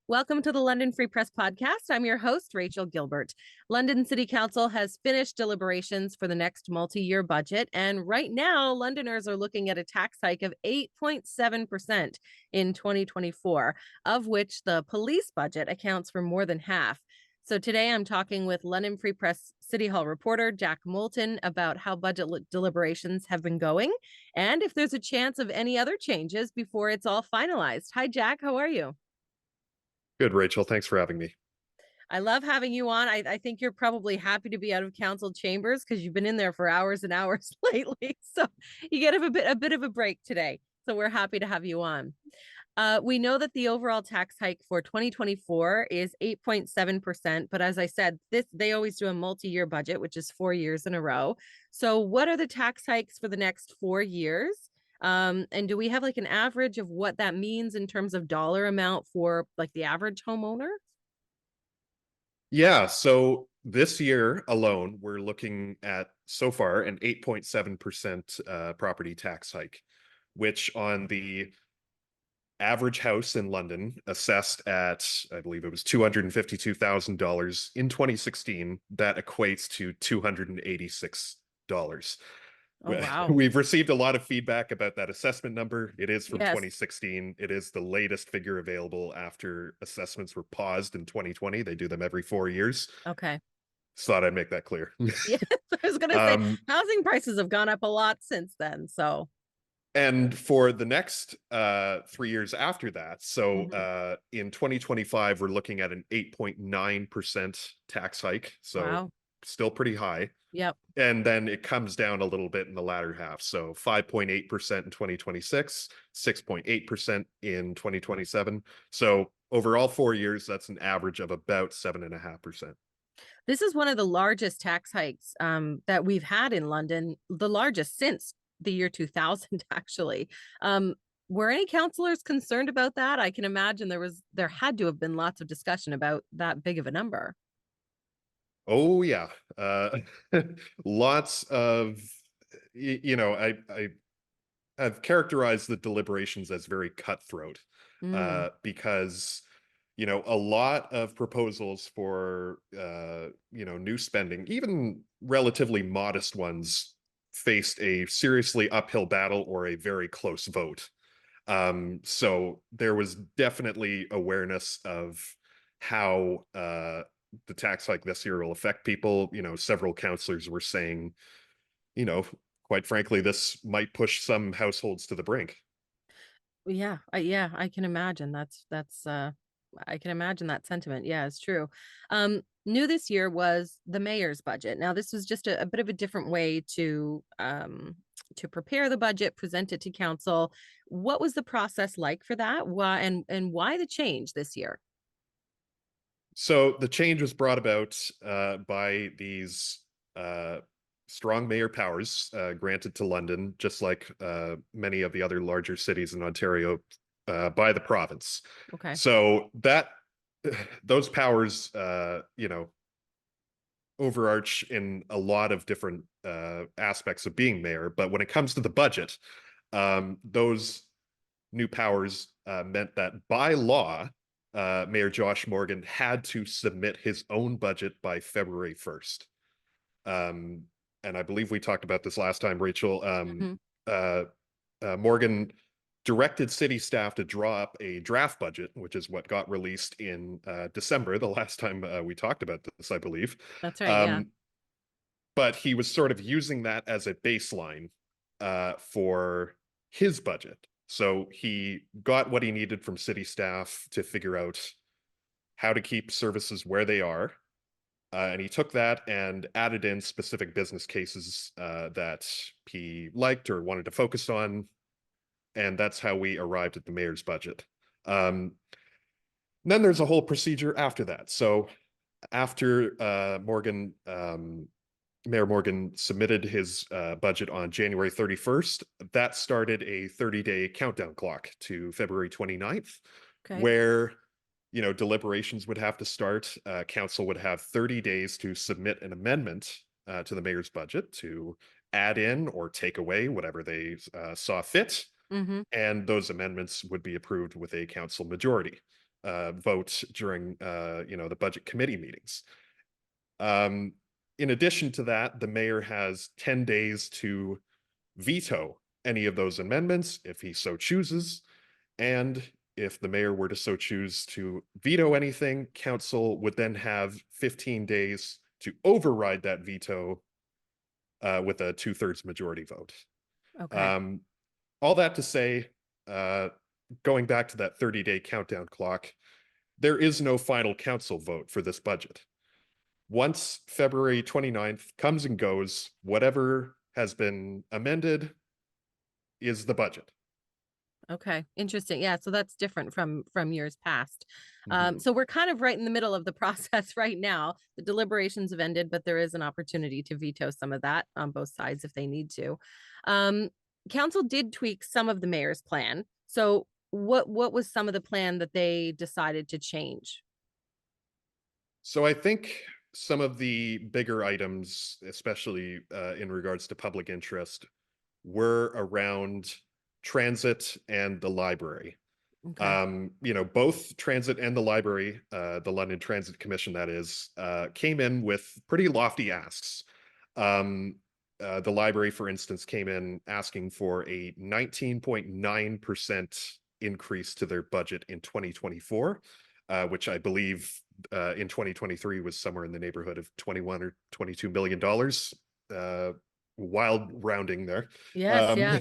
Welcome to the London Free Press Podcast. I'm your host, Rachel Gilbert. London City Council has finished deliberations for the next multi-year budget, and right now, Londoners are looking at a tax hike of 8.7% in 2024, of which the police budget accounts for more than half. So today I'm talking with London Free Press City Hall reporter Jack Moulton about how budget deliberations have been going and if there's a chance of any other changes before it's all finalized. Hi, Jack. How are you? Good, Rachel. Thanks for having me. I love having you on. I think you're probably happy to be out of council chambers because you've been in there for hours and hours lately. So you get a bit of a break today. So we're happy to have you on. We know that the overall tax hike for 2024 is 8.7%. But as I said, they always do a multi-year budget, which is 4 years in a row. So what are the tax hikes for the next 4 years? And do we have like an average of what that means in terms of dollar amount for like the average homeowner? Yeah, so this year alone, we're looking at so far an 8.7% property tax hike, which on the average house in London assessed at, I believe it was $252,000 in 2016, that equates to $286. Oh, wow. We've received a lot of feedback about that assessment number. It is from Yes. 2016. It is the latest figure available after assessments were paused in 2020. They do them every 4 years. Okay. Just thought I'd make that clear. Yeah. I was gonna say um, housing prices have gone up a lot since then. So and for the next 3 years after that, so mhm. in 2025, we're looking at an 8.9% tax hike. So Wow. still pretty high. Yep. And then it comes down a little bit in the latter half. So 5.8% in 2026, 6.8% in 2027. So over all 4 years, that's an average of about 7.5%. This is one of the largest tax hikes that we've had in London, the largest since the year 2000, actually. Um, were any councillors concerned about that? I can imagine there had to have been lots of discussion about that big of a number. Oh yeah. Uh, lots of, I have characterized the deliberations as very cutthroat Mm, because a lot of proposals for new spending, even relatively modest ones, faced a seriously uphill battle or a very close vote. So there was definitely awareness of how the tax hike this year will affect people. Several counselors were saying, you know quite frankly, this might push some households to the brink. yeah, I can imagine. I can imagine that sentiment. Yeah, it's true. New this year was the mayor's budget. Now, this was just a bit of a different way to prepare the budget, present it to council. What was the process like for that? Why and why the change this year? So the change was brought about by these uh, strong mayor powers granted to London, just like many of the other larger cities in Ontario, by the province. Okay. So that those powers, overarch in a lot of different aspects of being mayor. But when it comes to the budget, those new powers meant that by law, Mayor Josh Morgan had to submit his own budget by February 1st. And I believe we talked about this last time, Rachel. Mhm. Uh, Morgan directed city staff to draw up a draft budget, which is what got released in December, the last time we talked about this, I believe. That's right. Yeah. Um, but he was sort of using that as a baseline for his budget. So he got what he needed from city staff to figure out how to keep services where they are. And he took that and added in specific business cases that he liked or wanted to focus on. And that's how we arrived at the mayor's budget. Then there's a whole procedure after that. So after Mayor Morgan submitted his budget on January 31st. That started a 30-day countdown clock to February 29th, Okay. where deliberations would have to start. Council would have 30 days to submit an amendment to the mayor's budget to add in or take away whatever they saw fit, Hmm. and those amendments would be approved with a council majority. vote during the budget committee meetings. In addition to that, the mayor has 10 days to veto any of those amendments if he so chooses. And if the mayor were to so choose to veto anything, council would then have 15 days to override that veto with a 2/3 majority vote. Okay. All that to say, going back to that 30-day countdown clock, there is no final council vote for this budget. Once February 29th comes and goes, whatever has been amended is the budget. Okay, interesting. Yeah, so that's different from years past. Mhm. So we're kind of right in the middle of the process right now. The deliberations have ended, but there is an opportunity to veto some of that on both sides if they need to. Um, Council did tweak some of the mayor's plan. So what was some of the plan that they decided to change? So I think some of the bigger items, especially in regards to public interest, were around transit and the library. Okay. Both transit and the library, the London Transit Commission, that is, came in with pretty lofty asks. Um, the library, for instance, came in asking for a 19.9% increase to their budget in 2024, which I believe in 2023 was somewhere in the neighborhood of 21 or $22 million. Wild rounding there. Yes, Um, yeah.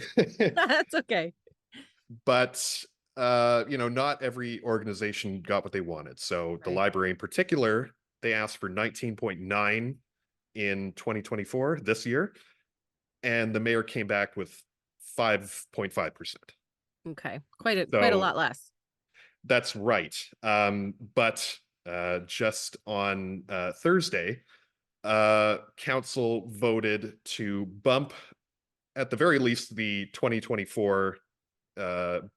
That's okay. but not every organization got what they wanted. So the Right. library in particular, they asked for 19.9 in 2024 this year, and the mayor came back with 5.5%. Okay. Quite a So lot less. that's right. But just on Thursday, council voted to bump at the very least the 2024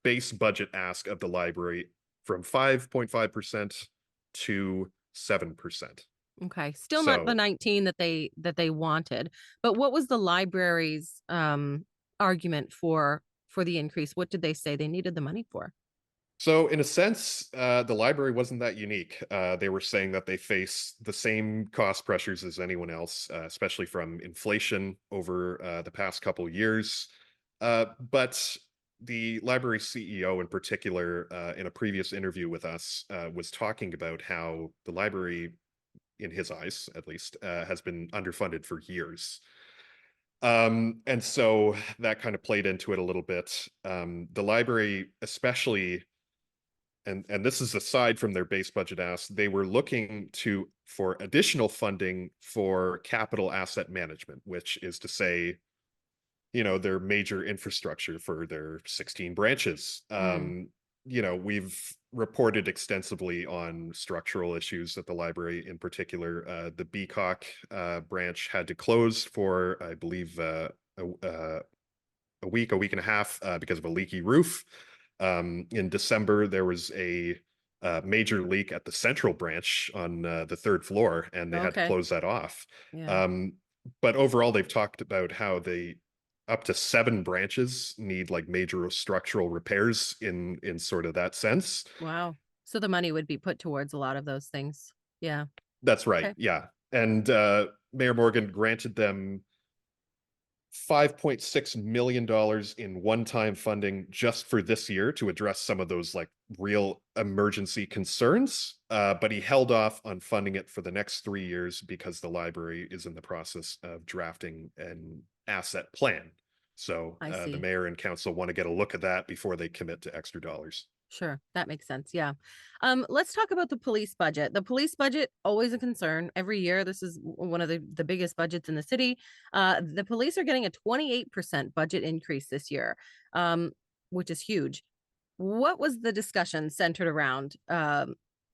base budget ask of the library from 5.5% to 7%. Okay. Still not the So 19 that they wanted. But what was the library's argument for the increase? What did they say they needed the money for? so in a sense, the library wasn't that unique. They were saying that they face the same cost pressures as anyone else, especially from inflation over the past couple years. But the library CEO in particular, in a previous interview with us, was talking about how the library, in his eyes at least, has been underfunded for years. And so that kind of played into it a little bit. The library, especially, and this is aside from their base budget ask, they were looking for additional funding for capital asset management, which is to say, their major infrastructure for their 16 branches. Mm, We've reported extensively on structural issues at the library in particular. The Beacock branch had to close for, I believe, a week and a half because of a leaky roof. In December, there was a major leak at the central branch on the third floor, and they had to okay. close that off. Yeah. Um, but overall, they've talked about how they up to 7 branches need like major structural repairs in sort of that sense. Wow. So the money would be put towards a lot of those things. Yeah. That's right. Okay. Yeah. And Mayor Morgan granted them $5.6 million in one-time funding just for this year to address some of those like real emergency concerns. But he held off on funding it for the next 3 years because the library is in the process of drafting an asset plan. So I the see. mayor and council want to get a look at that before they commit to extra dollars. Sure. That makes sense. Yeah. Let's talk about the police budget. The police budget, always a concern every year. This is one of the biggest budgets in the city. The police are getting a 28% budget increase this year, which is huge. What was the discussion centered around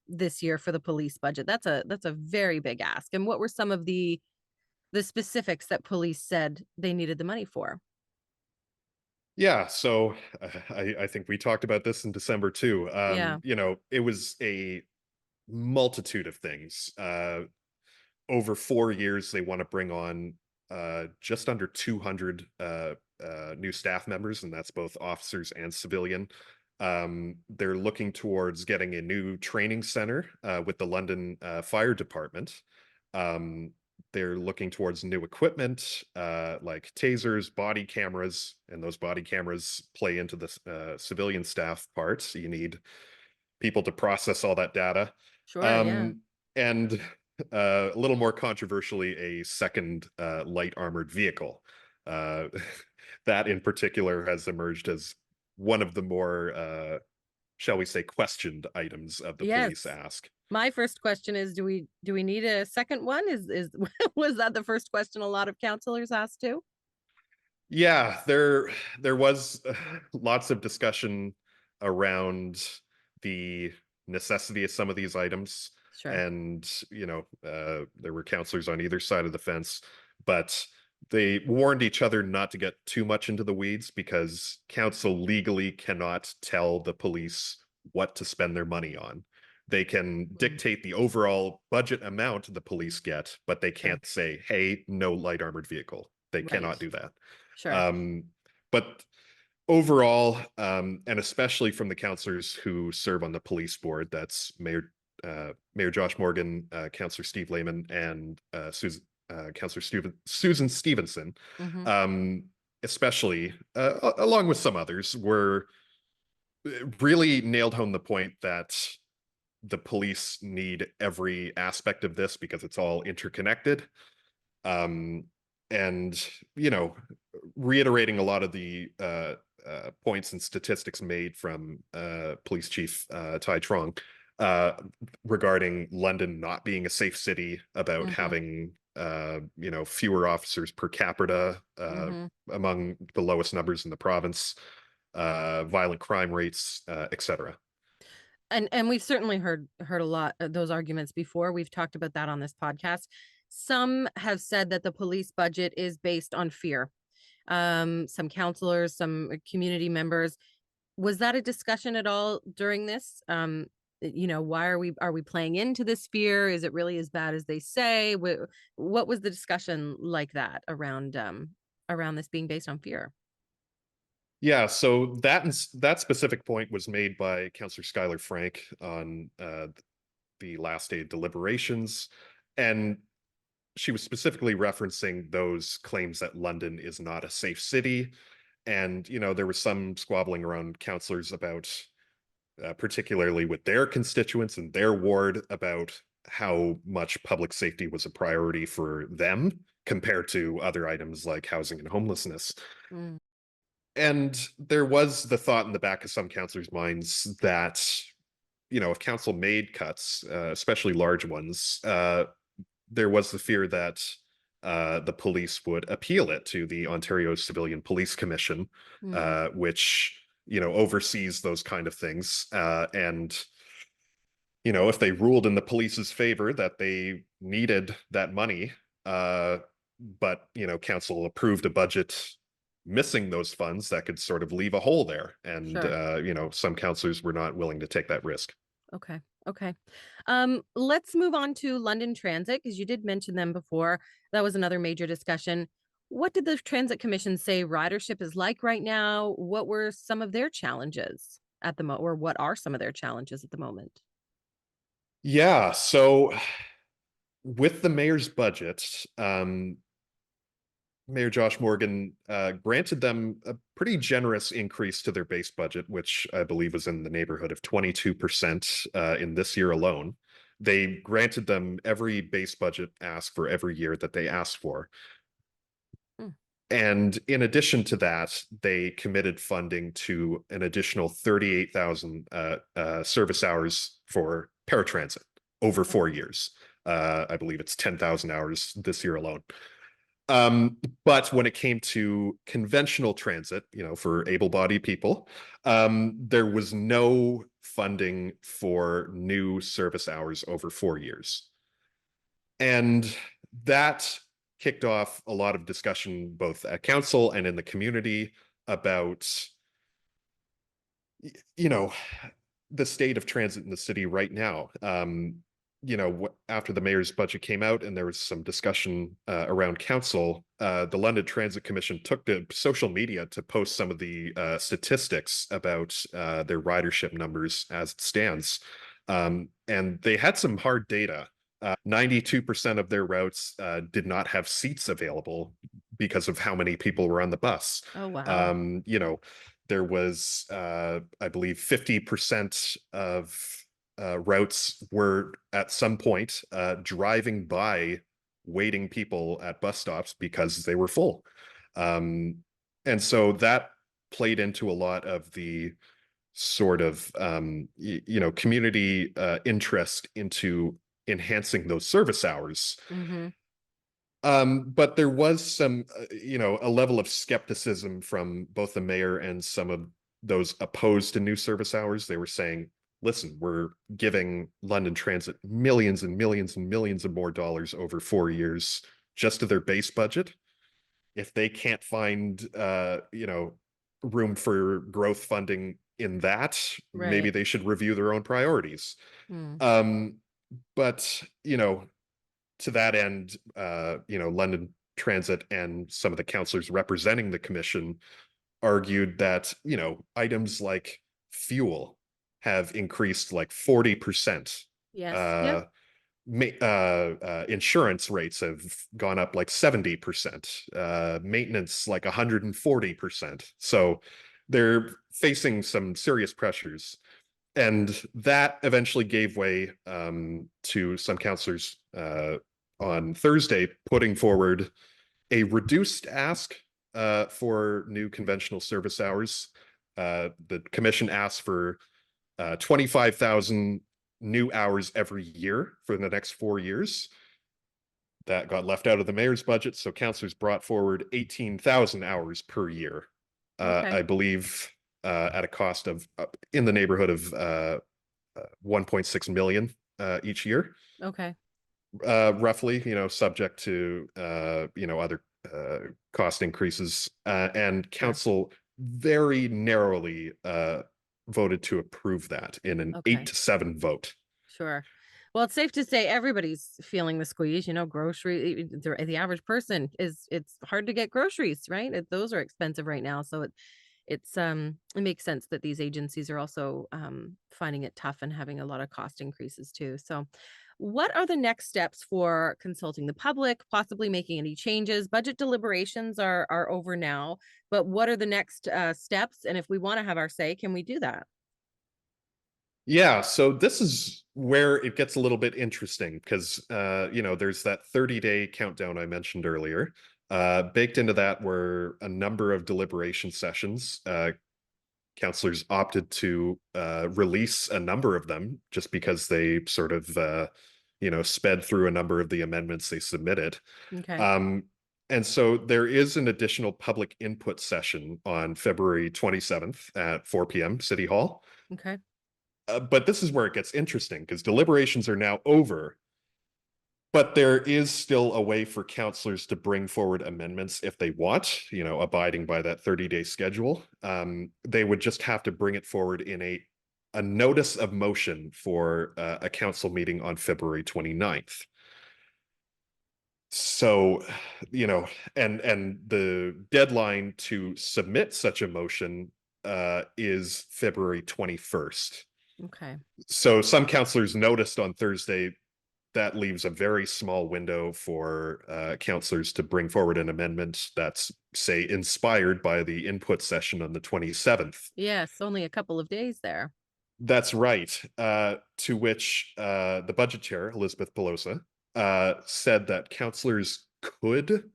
this year for the police budget? That's a very big ask. And what were some of the specifics that police said they needed the money for? Yeah, so I think we talked about this in December too. Yeah. It was a multitude of things. Over 4 years, they want to bring on just under 200 new staff members, and that's both officers and civilian. They're looking towards getting a new training center with the London Fire Department. Um, they're looking towards new equipment like tasers, body cameras, and those body cameras play into the civilian staff parts. You need people to process all that data. Sure, yeah. And a little more controversially, a second light armored vehicle. Uh, that in particular has emerged as one of the more, shall we say, questioned items of the police Yes. ask. My first question is, do we need a second one? Is was that the first question a lot of counselors asked too? Yeah, there was lots of discussion around the necessity of some of these items, Sure. and there were counselors on either side of the fence, but they warned each other not to get too much into the weeds because council legally cannot tell the police what to spend their money on. They can Mm, dictate the overall budget amount the police get, but they sure. can't say, "Hey, no light armored vehicle." They Right. cannot do that. Sure. Um, but overall, and especially from the counselors who serve on the police board, that's Mayor Josh Morgan, Councillor Steve Lehman, and Councillor Susan Stevenson, Hmm. um, especially along with some others, were really nailed home the point that the police need every aspect of this because it's all interconnected. Um, and reiterating a lot of the points and statistics made from Police Chief Tai Trong uh, regarding London not being a safe city, about Hmm. having fewer officers per capita, Hmm. among the lowest numbers in the province, violent crime rates, etc. And we've certainly heard a lot of those arguments before. We've talked about that on this podcast. Some have said that the police budget is based on fear. Some counselors, some community members. Was that a discussion at all during this? Why are we playing into this fear? Is it really as bad as they say? What was the discussion like that around this being based on fear? Yeah, so that specific point was made by Councillor Schuyler Frank on the last day of deliberations, and she was specifically referencing those claims that London is not a safe city. And there was some squabbling around councillors about, particularly with their constituents and their ward, about how much public safety was a priority for them compared to other items like housing and homelessness. Mm, And there was the thought in the back of some councillors' minds that, if council made cuts, especially large ones, there was the fear that the police would appeal it to the Ontario Civilian Police Commission, mm, which oversees those kind of things. And if they ruled in the police's favor that they needed that money, but council approved a budget missing those funds, that could sort of leave a hole there. And sure. some councillors were not willing to take that risk. Okay. Okay. Let's move on to London Transit because you did mention them before. That was another major discussion. What did the Transit Commission say ridership is like right now? What were some of their challenges at the moment, or what are some of their challenges at the moment? Yeah, so with the mayor's budget, Mayor Josh Morgan granted them a pretty generous increase to their base budget, which I believe was in the neighborhood of 22% in this year alone. They granted them every base budget ask for every year that they asked for. Mm, And in addition to that, they committed funding to an additional 38,000 service hours for paratransit over 4 years. I believe it's 10,000 hours this year alone. But when it came to conventional transit, for able-bodied people, there was no funding for new service hours over 4 years. And that kicked off a lot of discussion, both at council and in the community, about, you know, the state of transit in the city right now. after the mayor's budget came out and there was some discussion around council, the London Transit Commission took to social media to post some of the statistics about their ridership numbers as it stands. And they had some hard data. 92% of their routes did not have seats available because of how many people were on the bus. Oh, wow. There was, I believe, 50% of routes were at some point driving by waiting people at bus stops because they were full. And so that played into a lot of the sort of community interest into enhancing those service hours. Mm-hmm. But there was some a level of skepticism from both the mayor and some of those opposed to new service hours. They were saying, listen, we're giving London Transit millions and millions and millions of more dollars over 4 years just to their base budget. If they can't find room for growth funding in that, maybe Right. they should review their own priorities. Mm. um but to that end, London Transit and some of the councillors representing the commission argued that items like fuel have increased like 40%. Yes. Yep. uh Insurance rates have gone up like 70%, maintenance like 140%. So they're facing some serious pressures. And that eventually gave way to some councillors on Thursday putting forward a reduced ask for new conventional service hours. The commission asked for 25,000 new hours every year for the next 4 years. That got left out of the mayor's budget, so councillors brought forward 18,000 hours per year. Okay. I believe at a cost of in the neighborhood of 1.6 million each year, Okay. roughly, subject to other cost increases. And Sure. council very narrowly voted to approve that in an Okay. 8-7 vote. Sure. Well, it's safe to say everybody's feeling the squeeze. The average person it's hard to get groceries, right? Those are expensive right now. So it makes sense that these agencies are also finding it tough and having a lot of cost increases too. So what are the next steps for consulting the public, possibly making any changes? Budget deliberations are over now, but what are the next steps? And if we want to have our say, can we do that? Yeah, so this is where it gets a little bit interesting because there's that 30-day countdown I mentioned earlier. Baked into that were a number of deliberation sessions. Councillors opted to release a number of them just because they sort of sped through a number of the amendments they submitted. Okay. Um, and so there is an additional public input session on February 27th at 4 p.m. City Hall. Okay. But this is where it gets interesting because deliberations are now over, but there is still a way for councillors to bring forward amendments if they want, abiding by that 30-day schedule. They would just have to bring it forward in a notice of motion for a council meeting on February 29th. So, and the deadline to submit such a motion is February 21st. Okay. So some councillors noticed on Thursday that leaves a very small window for councillors to bring forward an amendment that's, say, inspired by the input session on the 27th. Yes, only a couple of days there. That's right. To which the budget chair, Elizabeth Pelosa, said that councillors could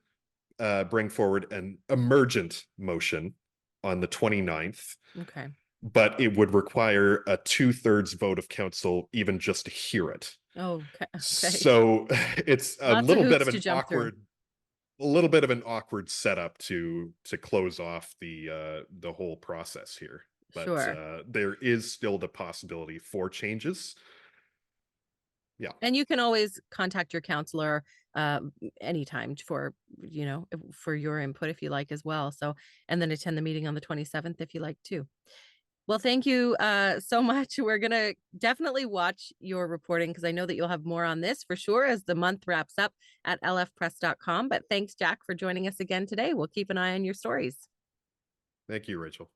bring forward an emergent motion on the 29th, Okay. but it would require a 2/3 vote of council even just to hear it. Oh, okay. Okay. So it's a Lots of little bit hoops of to an jump through. awkward setup to close off the whole process here. But Sure. there is still the possibility for changes. Yeah. And you can always contact your counselor anytime for your input if you like as well. So, and then attend the meeting on the 27th if you like too. Well, thank you so much. We're going to definitely watch your reporting because I know that you'll have more on this for sure as the month wraps up at lfpress.com. But thanks, Jack, for joining us again today. We'll keep an eye on your stories. Thank you, Rachel.